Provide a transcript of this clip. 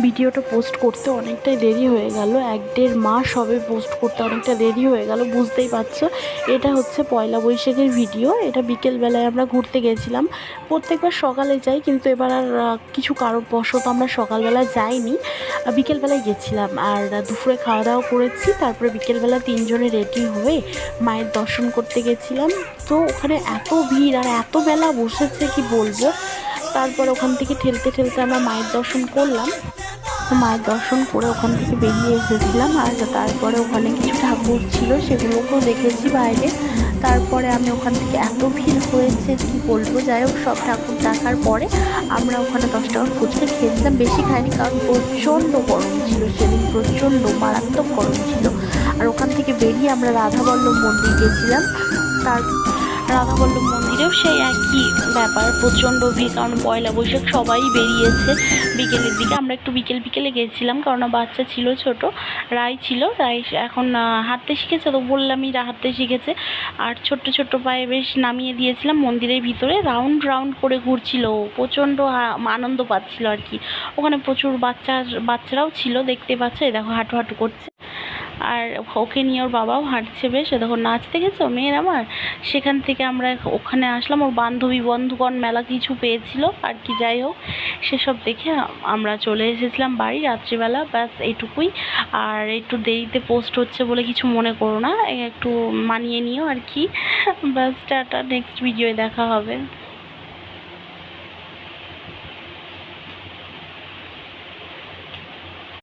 ভিডিওটা পোস্ট করতে অনেকটাই দেরি হয়ে গেল, 1-1.5 মাস হবে পোস্ট করতে, অনেকটা দেরি হয়ে গেল, বুঝতেই পারছো। এটা হচ্ছে পয়লা বৈশাখের ভিডিও। এটা বিকেলবেলায় আমরা ঘুরতে গেছিলাম। প্রত্যেকবার সকালে যাই, কিন্তু এবার আর কিছু কারণবশত আমরা সকালবেলা যাইনি, বিকেলবেলায় গেছিলাম। আর দুপুরে খাওয়া দাওয়া করেছি, তারপরে বিকেলবেলা 3 জনে রেডি হয়ে মায়ের দর্শন করতে গেছিলাম। তো ওখানে এত ভিড় আর এত বেলা বসেছে কি বলবো। তারপর ওখান থেকে ঠেলতে ঠেলতে আমরা মায়ের দর্শন করলাম। মায়ের দর্শন করে ওখান থেকে বেরিয়ে এসেছিলাম। আর তারপরে ওখানে কিছু ঠাকুর ছিল, সেগুলোকেও দেখেছি বাইরে। তারপরে আমি ওখান থেকে এত ভিড় হয়েছে কি বলবো। যাই হোক, সব ঠাকুর দেখার পরে আমরা ওখানে 10 টাকার ফুচকা খেয়েছিলাম। বেশি খাইনি, কারণ প্রচণ্ড গরম ছিল সেদিন, প্রচণ্ড মারাত্মক গরম ছিল। আর ওখান থেকে বেরিয়ে আমরা রাধাবল্লভ মন্দির গেছিলাম। তার রাধাবল্লভ মন্দিরেও সেই একই ব্যাপার, প্রচণ্ড ভিড়, কারণ পয়লা বৈশাখ সবাই বেরিয়েছে বিকেলের দিকে। আমরা একটু বিকেলে গেছিলাম, কারণ বাচ্চা ছিল ছোট, রাই ছিল। রাই এখন হাঁটতে শিখেছে, তো বললামই হাঁটতে শিখেছে। আর ছোট্ট পায়ে বেশ নামিয়ে দিয়েছিলাম মন্দিরের ভিতরে, রাউন্ড করে ঘুরছিল, প্রচণ্ড আনন্দ পাচ্ছিল আর কি। ওখানে প্রচুর বাচ্চারাও ছিল, দেখতে পাচ্ছে, দেখো হাঁটু করছে। আর ওকে নিয়ে ওর বাবাও হাঁটছে বেশ, দেখো নাচতে গেছে মেয়ের আমার। সেখান থেকে আমরা ওখানে আসলাম, ওর বন্ধুগণ মেলা কিছু পেয়েছিল আর কি। যাই হোক, সেসব দেখে আমরা চলে এসেছিলাম বাড়ি রাত্রিবেলা, ব্যাস এইটুকুই। আর একটু দেরিতে পোস্ট হচ্ছে বলে কিছু মনে করো না, একটু মানিয়ে নিও আর কি। ব্যাস, টাটা, নেক্সট ভিডিওয়ে দেখা হবে।